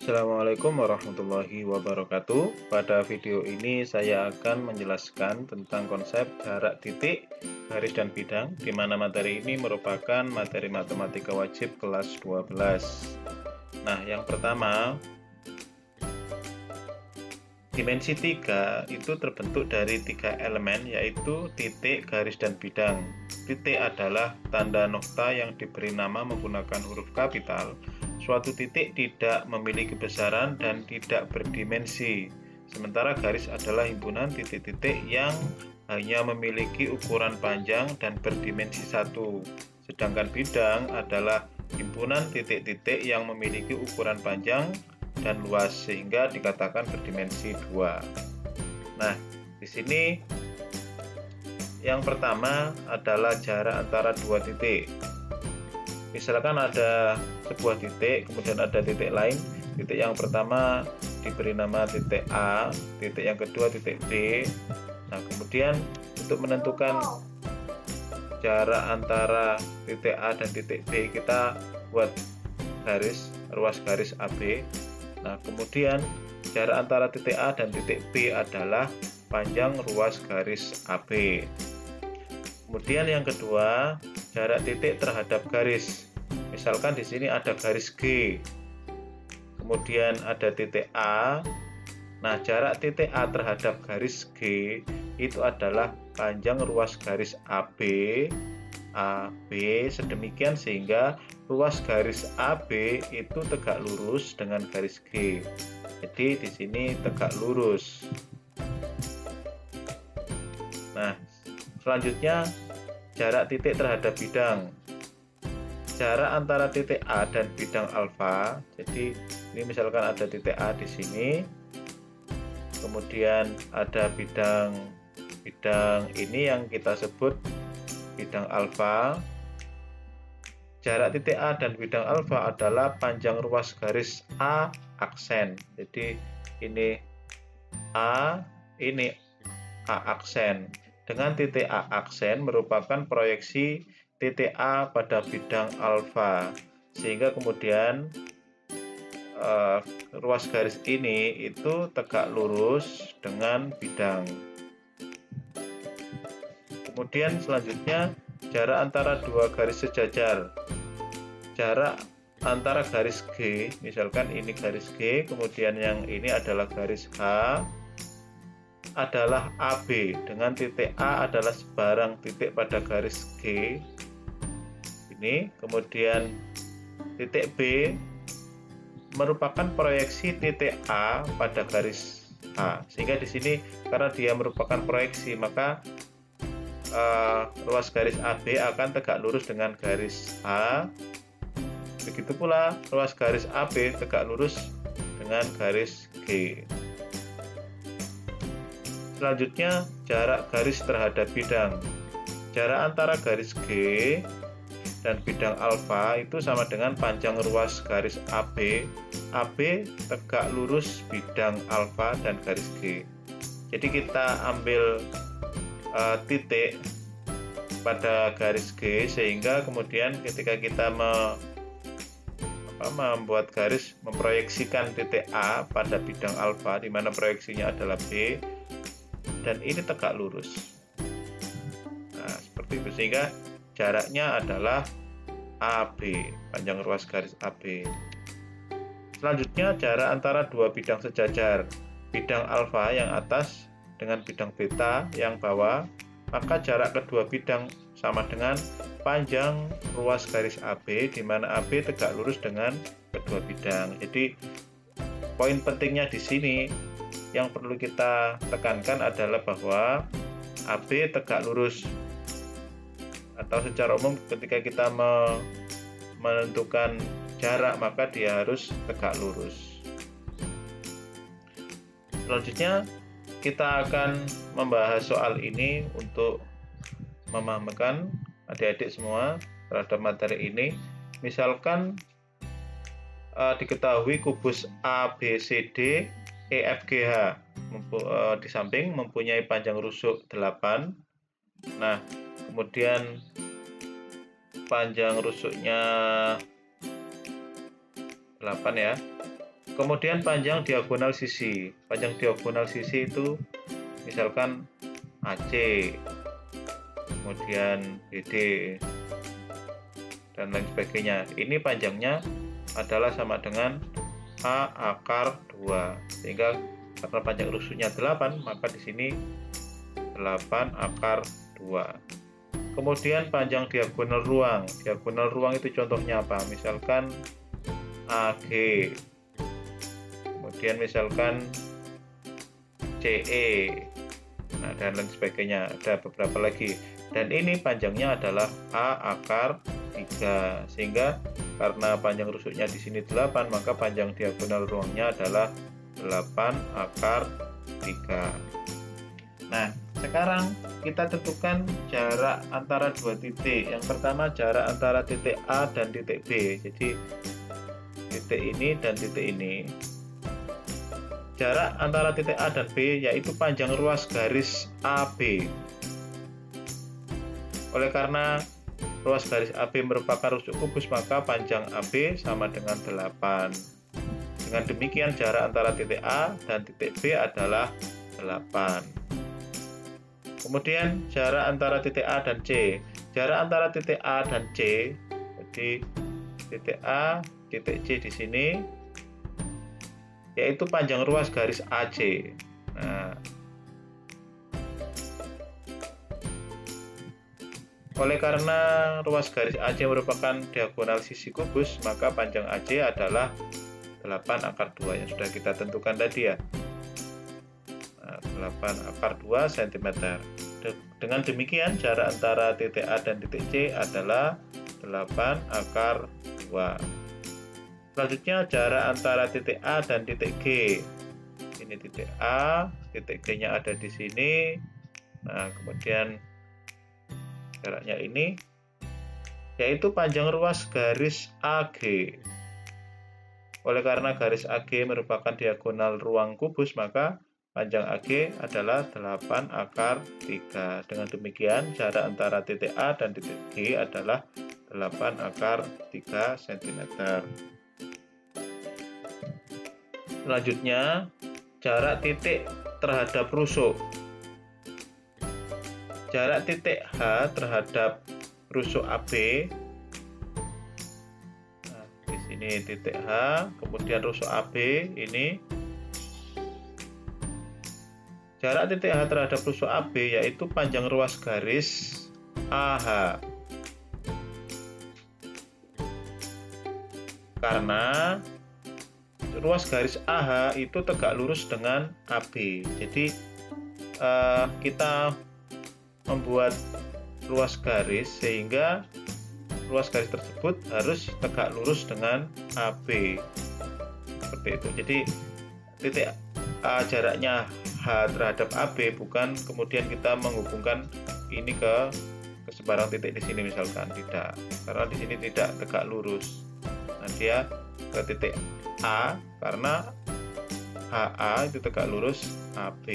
Assalamualaikum warahmatullahi wabarakatuh. Pada video ini saya akan menjelaskan tentang konsep jarak titik, garis, dan bidang, di mana materi ini merupakan materi matematika wajib kelas 12. Nah, yang pertama, dimensi 3 itu terbentuk dari 3 elemen, yaitu titik, garis, dan bidang. Titik adalah tanda nokta yang diberi nama menggunakan huruf kapital. Suatu titik tidak memiliki besaran dan tidak berdimensi. Sementara garis adalah himpunan titik-titik yang hanya memiliki ukuran panjang dan berdimensi 1. Sedangkan bidang adalah himpunan titik-titik yang memiliki ukuran panjang dan luas sehingga dikatakan berdimensi 2. Nah, di sini yang pertama adalah jarak antara dua titik. Misalkan ada sebuah titik, kemudian ada titik lain. Titik yang pertama diberi nama titik A, titik yang kedua titik B. Nah, kemudian untuk menentukan jarak antara titik A dan titik B, kita buat garis, ruas garis AB. Nah, kemudian jarak antara titik A dan titik B adalah panjang ruas garis AB. Kemudian yang kedua, jarak titik terhadap garis. Misalkan di sini ada garis G, kemudian ada titik A. Nah, jarak titik A terhadap garis G itu adalah panjang ruas garis AB, sedemikian sehingga ruas garis AB itu tegak lurus dengan garis G. Jadi di sini tegak lurus. Nah, selanjutnya jarak titik terhadap bidang. Jarak antara titik A dan bidang alfa. Jadi ini misalkan ada titik A di sini, kemudian ada bidang ini yang kita sebut bidang alfa. Jarak titik A dan bidang alfa adalah panjang ruas garis A aksen. Jadi ini A, ini A aksen. Dengan titik A aksen merupakan proyeksi titik A pada bidang alfa, sehingga kemudian ruas garis ini itu tegak lurus dengan bidang. Kemudian selanjutnya jarak antara dua garis sejajar. Jarak antara garis G, misalkan ini garis G, kemudian yang ini adalah garis H, adalah AB, dengan titik A adalah sebarang titik pada garis G ini, kemudian titik B merupakan proyeksi titik A pada garis A, sehingga di sini karena dia merupakan proyeksi maka ruas garis AB akan tegak lurus dengan garis A. Begitu pula ruas garis AB tegak lurus dengan garis G. Selanjutnya, jarak garis terhadap bidang. Jarak antara garis G dan bidang alfa itu sama dengan panjang ruas garis AB. AB tegak lurus bidang alfa dan garis G. Jadi kita ambil titik pada garis G, sehingga kemudian ketika kita membuat garis memproyeksikan titik A pada bidang alfa, di mana proyeksinya adalah B, dan ini tegak lurus. Nah, seperti itu, sehingga jaraknya adalah AB, panjang ruas garis AB. Selanjutnya, jarak antara dua bidang sejajar. Bidang alfa yang atas dengan bidang beta yang bawah, maka jarak kedua bidang sama dengan panjang ruas garis AB, di mana AB tegak lurus dengan kedua bidang. Jadi poin pentingnya di sini yang perlu kita tekankan adalah bahwa AB tegak lurus, atau secara umum ketika kita menentukan jarak maka dia harus tegak lurus. Selanjutnya kita akan membahas soal ini untuk memahamkan adik-adik semua terhadap materi ini. Misalkan diketahui kubus ABCD EFGH di samping mempunyai panjang rusuk 8. Nah, kemudian panjang rusuknya 8 ya. Kemudian panjang diagonal sisi. Panjang diagonal sisi itu misalkan AC, kemudian BD, dan lain sebagainya. Ini panjangnya adalah sama dengan A akar 2. Sehingga karena panjang rusuknya 8, maka di sini 8 akar 2. Kemudian panjang diagonal ruang. Diagonal ruang itu contohnya apa? Misalkan AG. Kemudian misalkan CE. Nah, dan lain sebagainya. Ada beberapa lagi. Dan ini panjangnya adalah A akar 3. Sehingga karena panjang rusuknya di sini 8, maka panjang diagonal ruangnya adalah 8 akar 3. Nah, sekarang kita tentukan jarak antara dua titik. Yang pertama jarak antara titik A dan titik B. Jadi titik ini dan titik ini. Jarak antara titik A dan B yaitu panjang ruas garis AB. Oleh karena ruas garis AB merupakan rusuk kubus, maka panjang AB sama dengan 8. Dengan demikian jarak antara titik A dan titik B adalah 8. Kemudian jarak antara titik A dan C. Jarak antara titik A dan C, jadi titik A, titik C di sini, yaitu panjang ruas garis AC. Nah, oleh karena ruas garis AC merupakan diagonal sisi kubus, maka panjang AC adalah 8 akar 2 yang sudah kita tentukan tadi ya. 8 akar 2 cm. Dengan demikian jarak antara titik A dan titik C adalah 8 akar 2. Selanjutnya jarak antara titik A dan titik G. Ini titik A, titik G-nya ada di sini. Nah, kemudian jaraknya ini yaitu panjang ruas garis AG. Oleh karena garis AG merupakan diagonal ruang kubus, maka panjang AG adalah 8 akar 3. Dengan demikian jarak antara titik A dan titik G adalah 8 akar 3 cm. Selanjutnya jarak titik terhadap rusuk. Jarak titik H terhadap rusuk AB. Nah, di sini titik H, kemudian rusuk AB ini. Jarak titik H terhadap rusuk AB yaitu panjang ruas garis AH. Karena ruas garis AH itu tegak lurus dengan AB. Jadi kita membuat ruas garis sehingga ruas garis tersebut harus tegak lurus dengan AB. Seperti itu. Jadi titik jaraknya H terhadap AB, bukan kemudian kita menghubungkan ini ke sebarang titik di sini misalkan, tidak. Karena di sini tidak tegak lurus. Nah, dia ke titik A karena HA itu tegak lurus AB.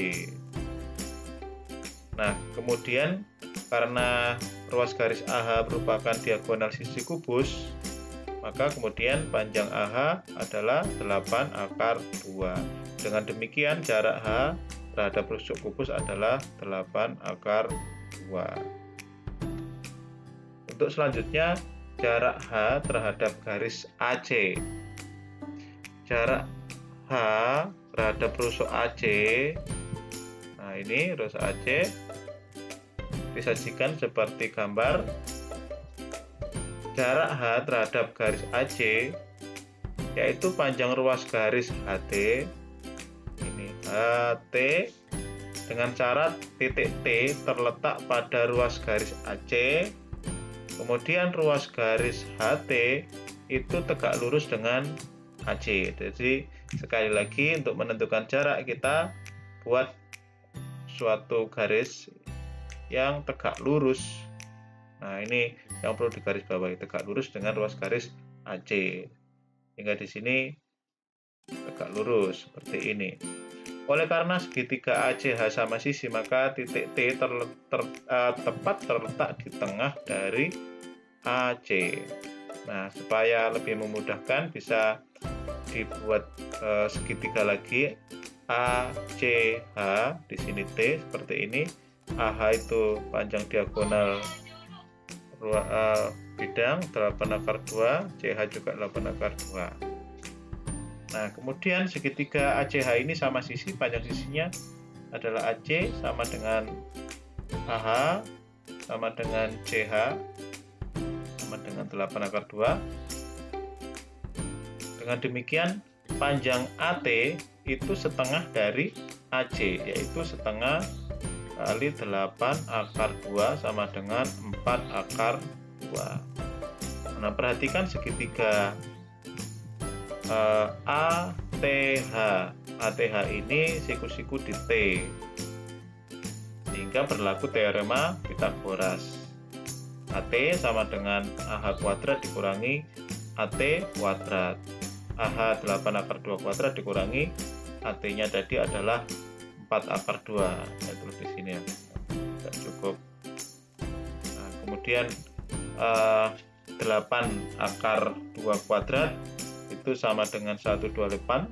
Nah, kemudian karena ruas garis AH merupakan diagonal sisi kubus, maka kemudian panjang AH adalah 8 akar 2. Dengan demikian jarak H terhadap rusuk kubus adalah 8 akar 2. Untuk selanjutnya jarak H terhadap garis AC. Jarak H terhadap rusuk AC. Nah, ini rusuk AC disajikan seperti gambar. Jarak H terhadap garis AC yaitu panjang ruas garis HT. Ini HT dengan syarat titik T terletak pada ruas garis AC. Kemudian ruas garis HT itu tegak lurus dengan AC. Jadi sekali lagi untuk menentukan jarak kita buat suatu garis yang tegak lurus. Nah, ini yang perlu digarisbawahi, tegak lurus dengan ruas garis AC. Hingga di sini tegak lurus seperti ini. Oleh karena segitiga ACH sama sisi, maka titik T tepat terletak di tengah dari AC. Nah, supaya lebih memudahkan bisa dibuat segitiga lagi, ACH, di sini T seperti ini. AH itu panjang diagonal bidang 8/2, CH juga 8/2. Nah, kemudian segitiga ACH ini sama sisi, panjang sisinya adalah AC sama dengan AH sama dengan CH sama dengan 8/2. Dengan demikian panjang AT itu setengah dari AC, yaitu setengah kali 8/2 sama dengan 4/2. Nah, perhatikan segitiga ATH. ATH ini siku-siku di T, sehingga berlaku teorema Pythagoras. AT sama dengan AH kuadrat dikurangi AT kuadrat. AH 8/2 kuadrat dikurangi AT-nya tadi adalah 4/2. Saya tulis di sini ya, tidak cukup. Nah, kemudian 8/2 kuadrat itu sama dengan 128.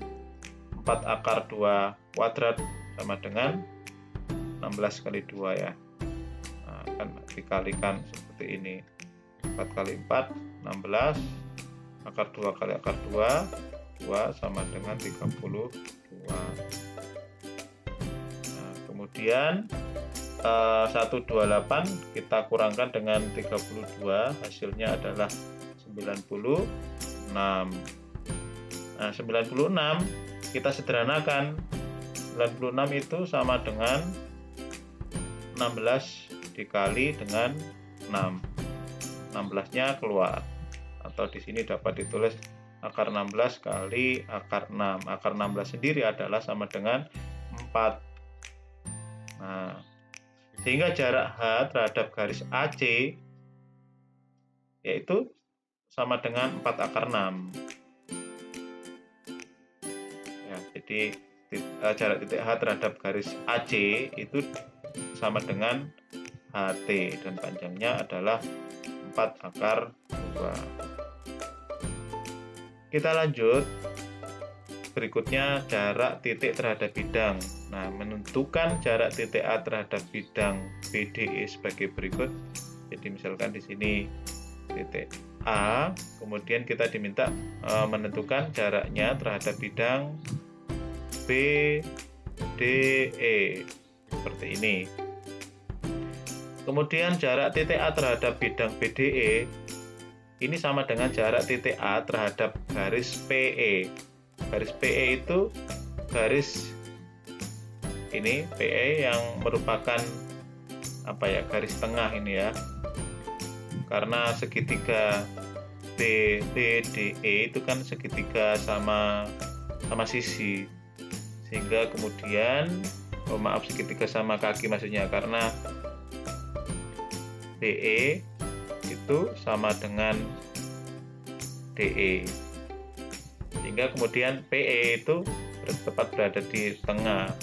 4/2 kuadrat sama dengan 16 kali 2 ya. Nah, akan dikalikan seperti ini. 4 kali 4 16, akar 2 kali akar 2 2 sama dengan 32. Nah, kemudian 128 kita kurangkan dengan 32, hasilnya adalah 96. Nah, 96 kita sederhanakan. 96 itu sama dengan 16 dikali dengan 6. 16-nya keluar. Atau di sini dapat ditulis akar 16 kali akar 6. Akar 16 sendiri adalah sama dengan 4. Nah, sehingga jarak H terhadap garis AC yaitu sama dengan 4/6. Ya, jadi jarak titik H terhadap garis AC itu sama dengan HT dan panjangnya adalah 4/2. Kita lanjut. Berikutnya jarak titik terhadap bidang. Nah, menentukan jarak titik A terhadap bidang BDE sebagai berikut. Jadi misalkan di sini titik A, kemudian kita diminta menentukan jaraknya terhadap bidang BDE seperti ini. Kemudian jarak titik A terhadap bidang BDE ini sama dengan jarak titik A terhadap garis PE. Garis PE itu garis ini PE yang merupakan garis tengah ini ya. Karena segitiga BDE itu kan segitiga sama sisi. Sehingga kemudian segitiga sama kaki maksudnya, karena BE itu sama dengan DE. Sehingga kemudian PE itu tepat berada di tengah,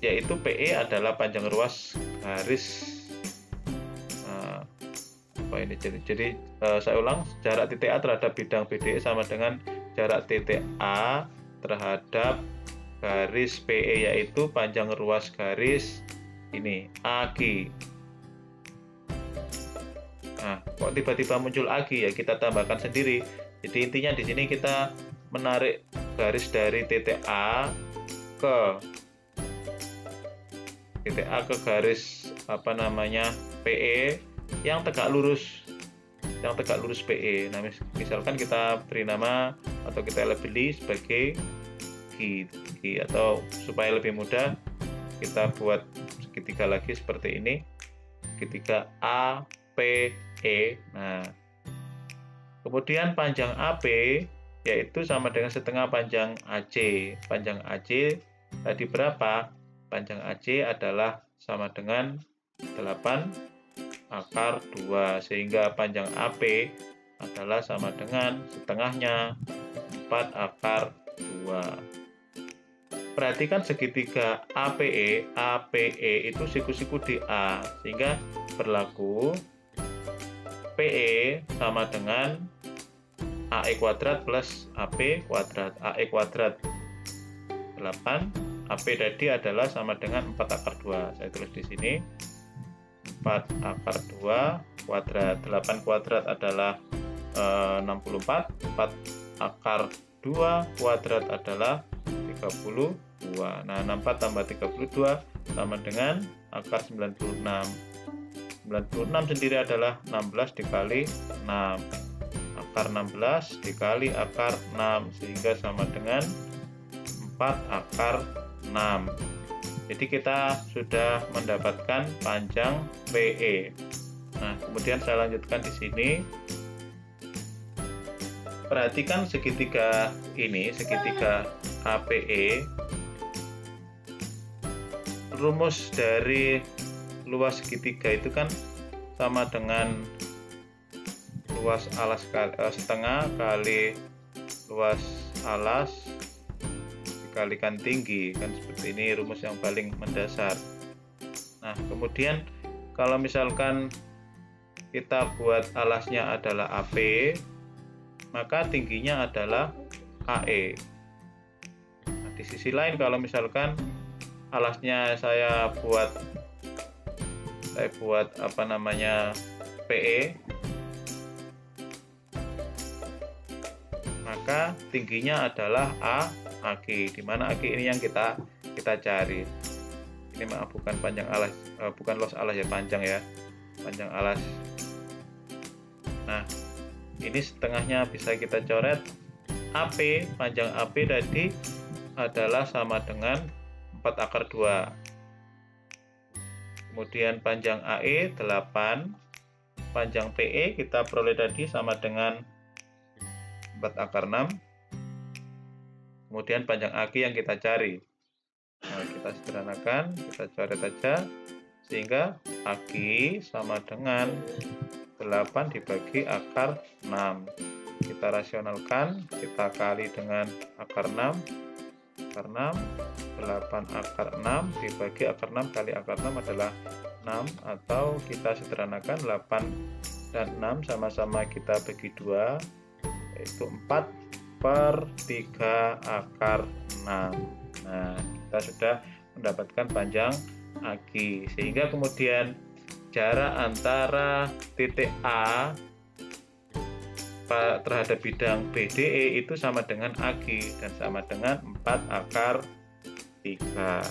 yaitu PE adalah panjang ruas garis jadi saya ulang, jarak titik A terhadap bidang BDE sama dengan jarak titik A terhadap garis PE, yaitu panjang ruas garis ini AG. Nah, kok tiba-tiba muncul AG ya, kita tambahkan sendiri. Jadi intinya di sini kita menarik garis dari titik A ke garis PE yang tegak lurus PE. Nah, misalkan kita beri nama atau kita labeli sebagai G, atau supaya lebih mudah kita buat segitiga lagi seperti ini, segitiga APE. Nah, kemudian panjang AP yaitu sama dengan setengah panjang AC. Panjang AC tadi berapa? Panjang AC adalah sama dengan 8/2, sehingga panjang AP adalah sama dengan setengahnya 4/2. Perhatikan segitiga APE itu siku-siku di A, sehingga berlaku PE sama dengan AE kuadrat plus AP kuadrat. AE kuadrat 8, AP tadi adalah sama dengan 4 akar 2. Saya tulis di sini 4 akar 2 kuadrat. 8 kuadrat adalah 64, 4 akar 2 kuadrat adalah 32. Nah, 64 tambah 32 sama dengan akar 96. 96 sendiri adalah 16 dikali 6. Akar 16 dikali akar 6 sehingga sama dengan 4 akar 6. Jadi kita sudah mendapatkan panjang PE. Nah, kemudian saya lanjutkan di sini. Perhatikan segitiga ini, segitiga APE. Rumus dari luas segitiga itu kan sama dengan luas alas setengah kali luas alas dikalikan tinggi, kan seperti ini rumus yang paling mendasar. Nah, kemudian kalau misalkan kita buat alasnya adalah AP, maka tingginya adalah AE. Nah, di sisi lain kalau misalkan alasnya saya buat PE, maka tingginya adalah AG, di mana AG ini yang kita cari. Ini maaf, bukan panjang alas, bukan luas alas ya, panjang alas. Nah, ini setengahnya bisa kita coret. AP, panjang AP tadi adalah sama dengan 4 akar 2. Kemudian panjang AE 8, panjang PE kita peroleh tadi sama dengan 4 akar 6. Kemudian panjang AG yang kita cari. Nah, kita sederhanakan, kita coret aja sehingga AG sama dengan 8 dibagi akar 6. Kita rasionalkan, kita kali dengan akar 6. Akar 6, 8 akar 6 dibagi akar 6 kali akar 6 adalah 6, atau kita sederhanakan 8 dan 6 sama-sama kita bagi 2, yaitu 4/3 akar 6. Nah, kita sudah mendapatkan panjang AG, sehingga kemudian jarak antara titik A terhadap bidang BDE itu sama dengan AG dan sama dengan 4 akar 3.